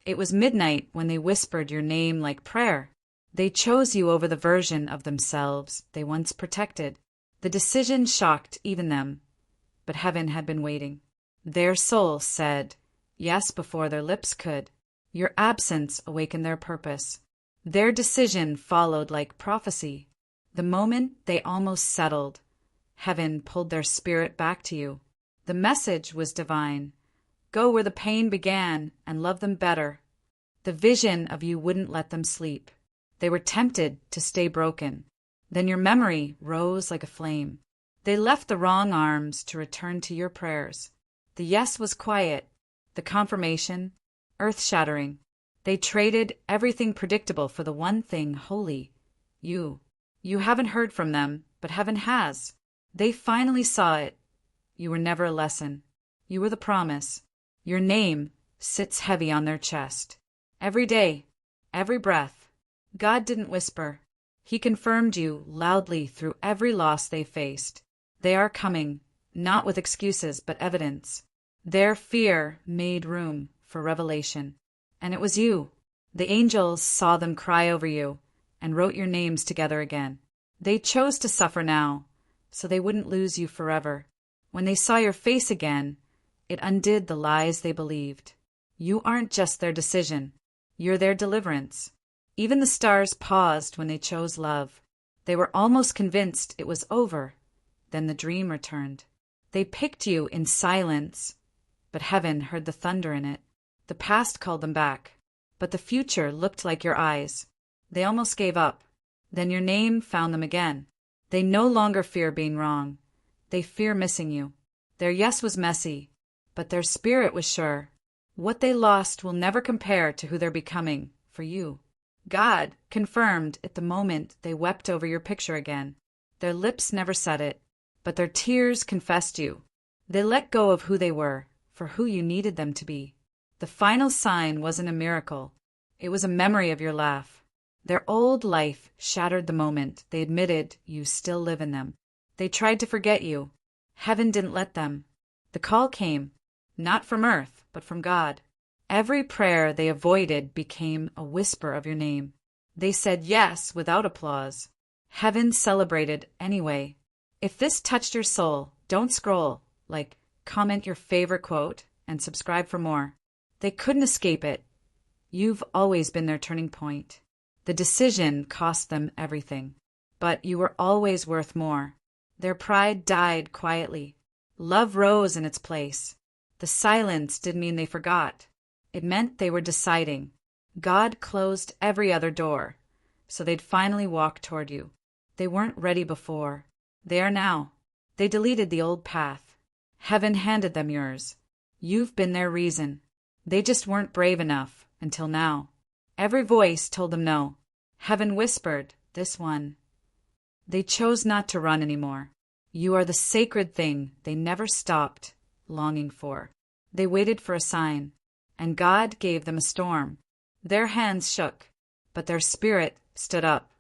It was midnight when they whispered your name like prayer. They chose you over the version of themselves they once protected. The decision shocked even them, but heaven had been waiting. Their soul said yes before their lips could. Your absence awakened their purpose. Their decision followed like prophecy. The moment they almost settled, heaven pulled their spirit back to you. The message was divine. Go where the pain began and love them better. The vision of you wouldn't let them sleep. They were tempted to stay broken. Then your memory rose like a flame. They left the wrong arms to return to your prayers. The yes was quiet, the confirmation, earth-shattering. They traded everything predictable for the one thing holy, you. You haven't heard from them, but heaven has. They finally saw it. You were never a lesson. You were the promise. Your name sits heavy on their chest. Every day, every breath. God didn't whisper. He confirmed you loudly through every loss they faced. They are coming, not with excuses, but evidence. Their fear made room for revelation. And it was you. The angels saw them cry over you and wrote your names together again. They chose to suffer now, so they wouldn't lose you forever. When they saw your face again, it undid the lies they believed. You aren't just their decision. You're their deliverance. Even the stars paused when they chose love. They were almost convinced it was over. Then the dream returned. They picked you in silence, but heaven heard the thunder in it. The past called them back, but the future looked like your eyes. They almost gave up. Then your name found them again. They no longer fear being wrong. They fear missing you. Their yes was messy, but their spirit was sure. What they lost will never compare to who they're becoming for you. God confirmed at the moment they wept over your picture again. Their lips never said it, but their tears confessed you. They let go of who they were for who you needed them to be. The final sign wasn't a miracle. It was a memory of your laugh. Their old life shattered the moment they admitted you still live in them. They tried to forget you. Heaven didn't let them. The call came, not from earth, but from God. Every prayer they avoided became a whisper of your name. They said yes without applause. Heaven celebrated anyway. If this touched your soul, don't scroll. Comment your favorite quote and subscribe for more. They couldn't escape it. You've always been their turning point. The decision cost them everything, but you were always worth more. Their pride died quietly. Love rose in its place. The silence didn't mean they forgot. It meant they were deciding. God closed every other door, so they'd finally walk toward you. They weren't ready before. They are now. They deleted the old path. Heaven handed them yours. You've been their reason. They just weren't brave enough until now. Every voice told them no. Heaven whispered, this one. They chose not to run anymore. You are the sacred thing they never stopped longing for. They waited for a sign, and God gave them a storm. Their hands shook, but their spirit stood up.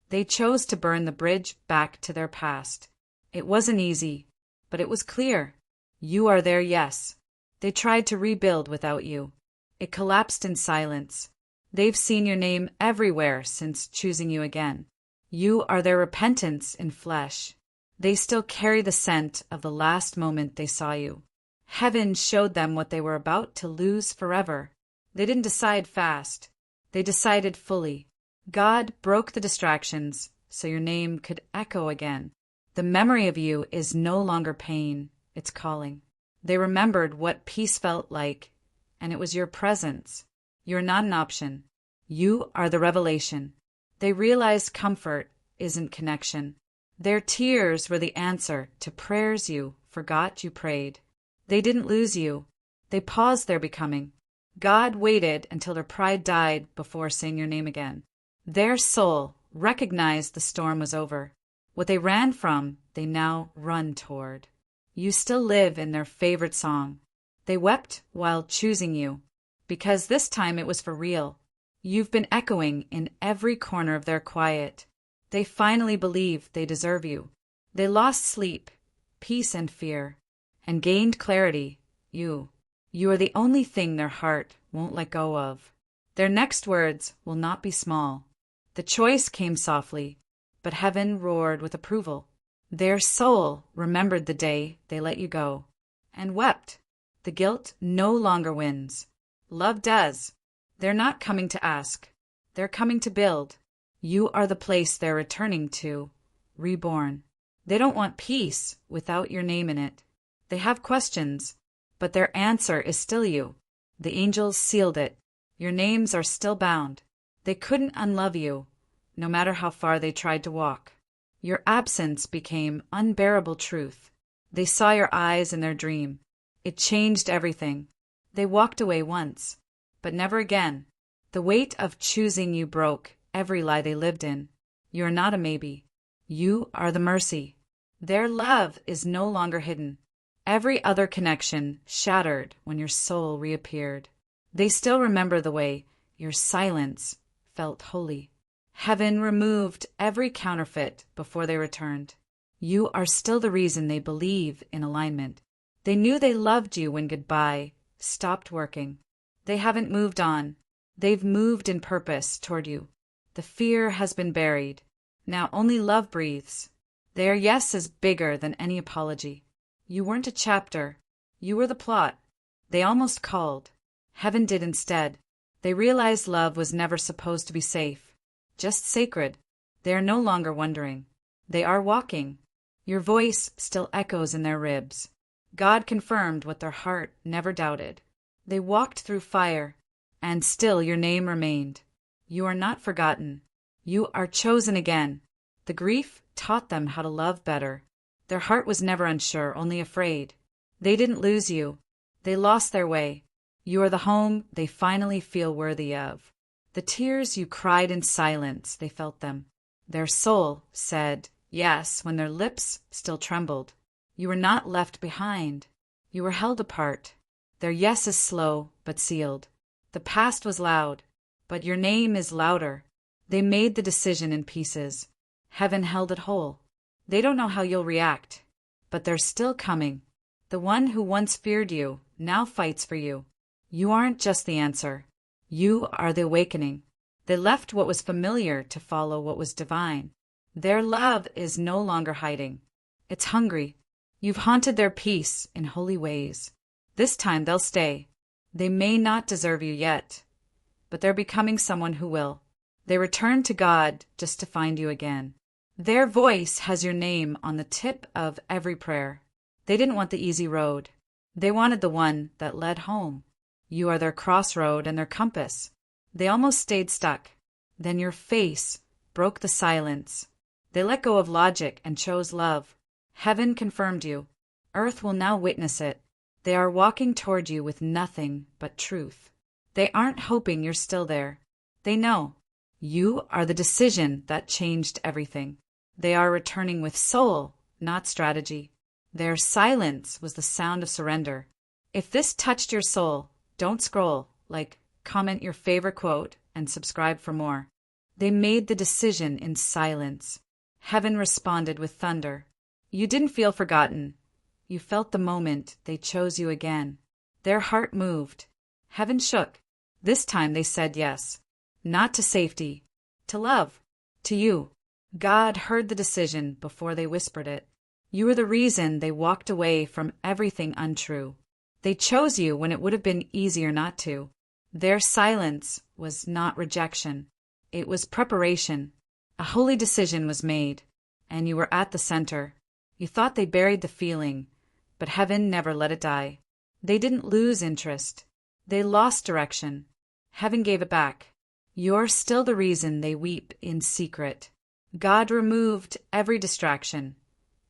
They chose to burn the bridge back to their past. It wasn't easy, but it was clear. You are their yes. They tried to rebuild without you. It collapsed in silence. They've seen your name everywhere since choosing you again. You are their repentance in flesh. They still carry the scent of the last moment they saw you. Heaven showed them what they were about to lose forever. They didn't decide fast. They decided fully. God broke the distractions so your name could echo again. The memory of you is no longer pain, it's calling. They remembered what peace felt like, and it was your presence. You're not an option. You are the revelation. They realized comfort isn't connection. Their tears were the answer to prayers you forgot you prayed. They didn't lose you. They paused their becoming. God waited until their pride died before saying your name again. Their soul recognized the storm was over. What they ran from, they now run toward. You still live in their favorite song. They wept while choosing you, because this time it was for real. You've been echoing in every corner of their quiet. They finally believe they deserve you. They lost sleep, peace and fear, and gained clarity. You are the only thing their heart won't let go of. Their next words will not be small. The choice came softly, but heaven roared with approval. Their soul remembered the day they let you go, and wept. The guilt no longer wins. Love does. They're not coming to ask. They're coming to build. You are the place they're returning to, reborn. They don't want peace without your name in it. They have questions, but their answer is still you. The angels sealed it. Your names are still bound. They couldn't unlove you, no matter how far they tried to walk. Your absence became unbearable truth. They saw your eyes in their dream. It changed everything. They walked away once, but never again. The weight of choosing you broke every lie they lived in. You are not a maybe. You are the mercy. Their love is no longer hidden. Every other connection shattered when your soul reappeared. They still remember the way your silence felt holy. Heaven removed every counterfeit before they returned. You are still the reason they believe in alignment. They knew they loved you when goodbye stopped working. They haven't moved on. They've moved in purpose toward you. The fear has been buried. Now only love breathes. Their yes is bigger than any apology. You weren't a chapter. You were the plot. They almost called. Heaven did instead. They realized love was never supposed to be safe, just sacred. They are no longer wondering. They are walking. Your voice still echoes in their ribs. God confirmed what their heart never doubted. They walked through fire, and still your name remained. You are not forgotten. You are chosen again. The grief taught them how to love better. Their heart was never unsure, only afraid. They didn't lose you. They lost their way. You are the home they finally feel worthy of. The tears you cried in silence, they felt them. Their soul said yes when their lips still trembled. You were not left behind. You were held apart. Their yes is slow but sealed. The past was loud, but your name is louder. They made the decision in pieces. Heaven held it whole. They don't know how you'll react, but they're still coming. The one who once feared you now fights for you. You aren't just the answer. You are the awakening. They left what was familiar to follow what was divine. Their love is no longer hiding. It's hungry. You've haunted their peace in holy ways. This time they'll stay. They may not deserve you yet, but they're becoming someone who will. They return to God just to find you again. Their voice has your name on the tip of every prayer. They didn't want the easy road. They wanted the one that led home. You are their crossroad and their compass. They almost stayed stuck. Then your face broke the silence. They let go of logic and chose love. Heaven confirmed you. Earth will now witness it. They are walking toward you with nothing but truth. They aren't hoping you're still there. They know. You are the decision that changed everything. They are returning with soul, not strategy. Their silence was the sound of surrender. If this touched your soul, don't scroll, comment your favorite quote, and subscribe for more. They made the decision in silence. Heaven responded with thunder. You didn't feel forgotten. You felt the moment they chose you again. Their heart moved. Heaven shook. This time they said yes. Not to safety, to love, to you. God heard the decision before they whispered it. You were the reason they walked away from everything untrue. They chose you when it would have been easier not to. Their silence was not rejection. It was preparation. A holy decision was made, and you were at the center. You thought they buried the feeling, but heaven never let it die. They didn't lose interest. They lost direction. Heaven gave it back. You're still the reason they weep in secret. God removed every distraction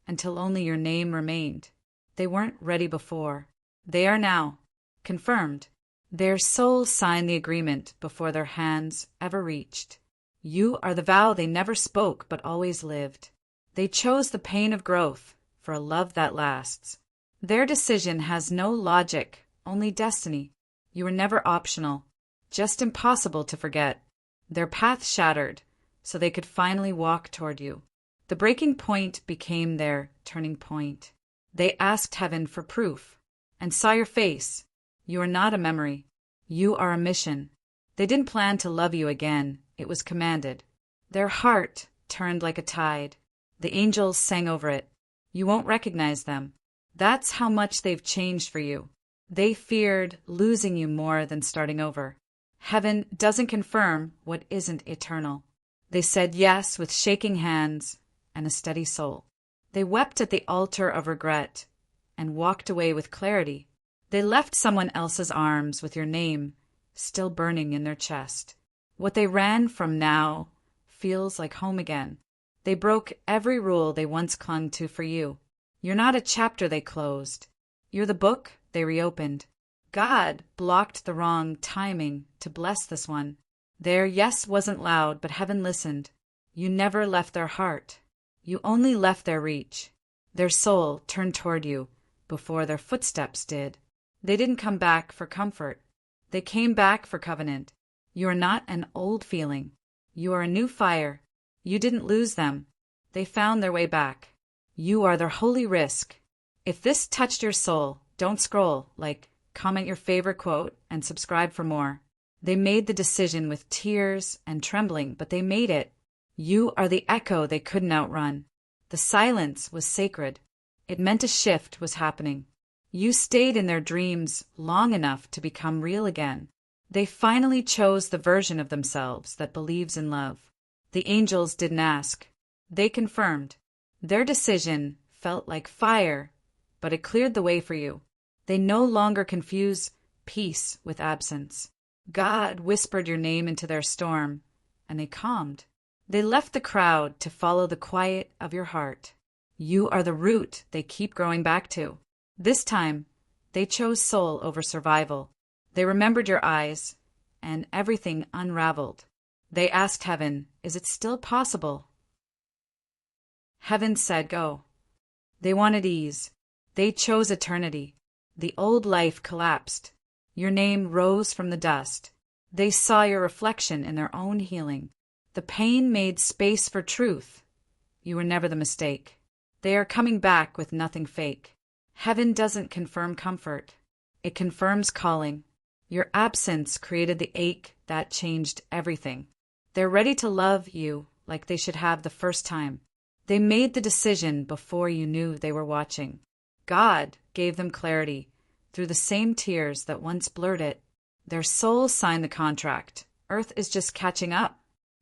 until only your name remained. They weren't ready before. They are now. Confirmed. Their souls signed the agreement before their hands ever reached. You are the vow they never spoke but always lived. They chose the pain of growth for a love that lasts. Their decision has no logic, only destiny. You were never optional, just impossible to forget. Their path shattered, so they could finally walk toward you. The breaking point became their turning point. They asked heaven for proof, and saw your face. You are not a memory. You are a mission. They didn't plan to love you again, it was commanded. Their heart turned like a tide. The angels sang over it. You won't recognize them. That's how much they've changed for you. They feared losing you more than starting over. Heaven doesn't confirm what isn't eternal. They said yes with shaking hands and a steady soul. They wept at the altar of regret and walked away with clarity. They left someone else's arms with your name still burning in their chest. What they ran from now feels like home again. They broke every rule they once clung to for you. You're not a chapter they closed. You're the book they reopened. God blocked the wrong timing to bless this one. Their yes wasn't loud, but heaven listened. You never left their heart. You only left their reach. Their soul turned toward you before their footsteps did. They didn't come back for comfort. They came back for covenant. You are not an old feeling. You are a new fire. You didn't lose them. They found their way back. You are their holy risk. If this touched your soul, don't scroll, comment your favorite quote, and subscribe for more. They made the decision with tears and trembling, but they made it. You are the echo they couldn't outrun. The silence was sacred. It meant a shift was happening. You stayed in their dreams long enough to become real again. They finally chose the version of themselves that believes in love. The angels didn't ask. They confirmed. Their decision felt like fire, but it cleared the way for you. They no longer confuse peace with absence. God whispered your name into their storm, and they calmed. They left the crowd to follow the quiet of your heart. You are the root they keep growing back to. This time, they chose soul over survival. They remembered your eyes, and everything unraveled. They asked heaven, is it still possible? Heaven said go. They wanted ease. They chose eternity. The old life collapsed. Your name rose from the dust. They saw your reflection in their own healing. The pain made space for truth. You were never the mistake. They are coming back with nothing fake. Heaven doesn't confirm comfort. It confirms calling. Your absence created the ache that changed everything. They're ready to love you like they should have the first time. They made the decision before you knew they were watching. God gave them clarity through the same tears that once blurred it. Their souls signed the contract. Earth is just catching up.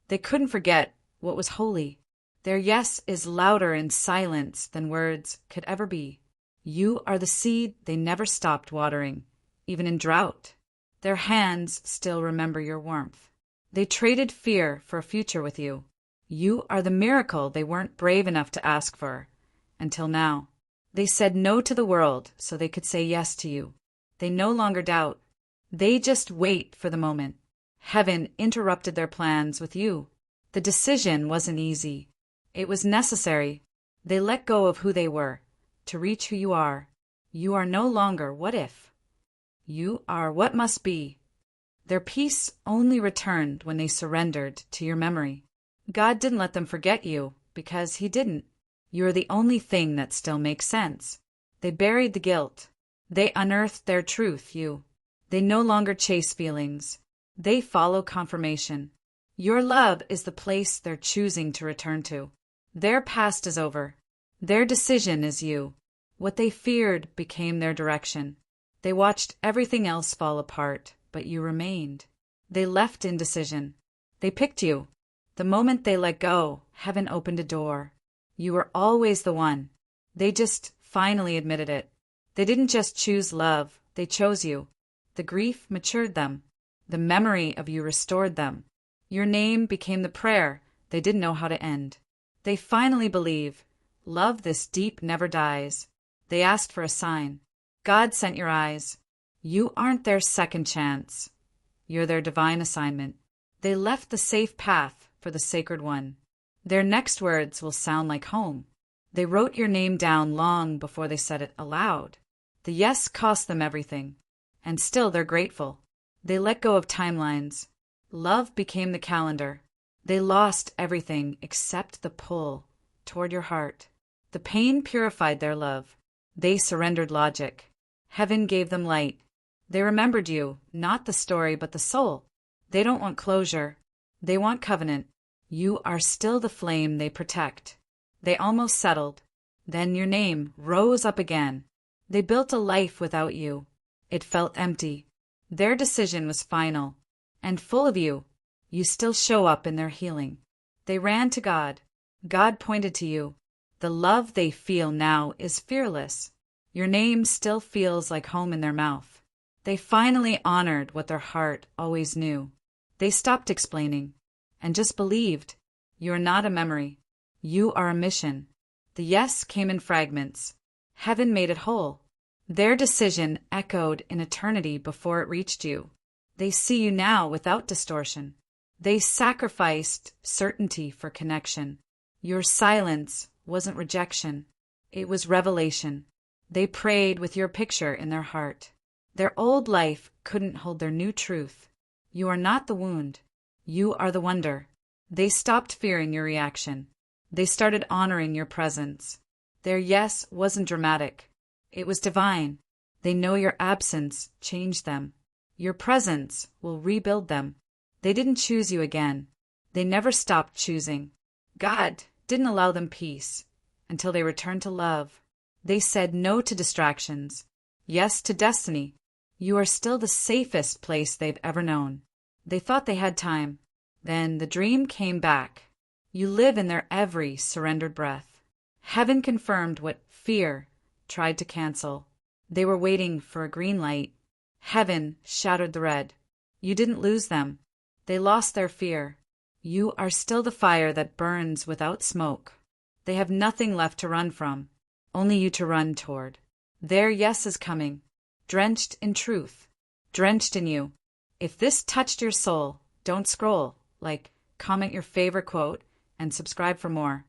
They couldn't forget what was holy. Their yes is louder in silence than words could ever be. You are the seed they never stopped watering, even in drought. Their hands still remember your warmth. They traded fear for a future with you. You are the miracle they weren't brave enough to ask for, until now. They said no to the world so they could say yes to you. They no longer doubt. They just wait for the moment. Heaven interrupted their plans with you. The decision wasn't easy. It was necessary. They let go of who they were to reach who you are. You are no longer what if. You are what must be. Their peace only returned when they surrendered to your memory. God didn't let them forget you because He didn't. You are the only thing that still makes sense. They buried the guilt. They unearthed their truth, you. They no longer chase feelings. They follow confirmation. Your love is the place they're choosing to return to. Their past is over. Their decision is you. What they feared became their direction. They watched everything else fall apart, but you remained. They left indecision. They picked you. The moment they let go, heaven opened a door. You were always the one. They just finally admitted it. They didn't just choose love, they chose you. The grief matured them. The memory of you restored them. Your name became the prayer they didn't know how to end. They finally believe, love this deep never dies. They asked for a sign. God sent your eyes. You aren't their second chance. You're their divine assignment. They left the safe path for the sacred one. Their next words will sound like home. They wrote your name down long before they said it aloud. The yes cost them everything, and still they're grateful. They let go of timelines. Love became the calendar. They lost everything except the pull toward your heart. The pain purified their love. They surrendered logic. Heaven gave them light. They remembered you, not the story but the soul. They don't want closure. They want covenant. You are still the flame they protect. They almost settled. Then your name rose up again. They built a life without you. It felt empty. Their decision was final. And full of you. You still show up in their healing. They ran to God. God pointed to you. The love they feel now is fearless. Your name still feels like home in their mouth. They finally honored what their heart always knew. They stopped explaining and just believed. You are not a memory. You are a mission. The yes came in fragments. Heaven made it whole. Their decision echoed in eternity before it reached you. They see you now without distortion. They sacrificed certainty for connection. Your silence wasn't rejection. It was revelation. They prayed with your picture in their heart. Their old life couldn't hold their new truth. You are not the wound. You are the wonder. They stopped fearing your reaction. They started honoring your presence. Their yes wasn't dramatic. It was divine. They know your absence changed them. Your presence will rebuild them. They didn't choose you again. They never stopped choosing. God didn't allow them peace until they returned to love. They said no to distractions, yes to destiny. You are still the safest place they've ever known. They thought they had time. Then the dream came back. You live in their every surrendered breath. Heaven confirmed what fear tried to cancel. They were waiting for a green light. Heaven shattered the red. You didn't lose them. They lost their fear. You are still the fire that burns without smoke. They have nothing left to run from, only you to run toward. Their yes is coming, drenched in truth, drenched in you. If this touched your soul, don't scroll, comment your favorite quote, and subscribe for more.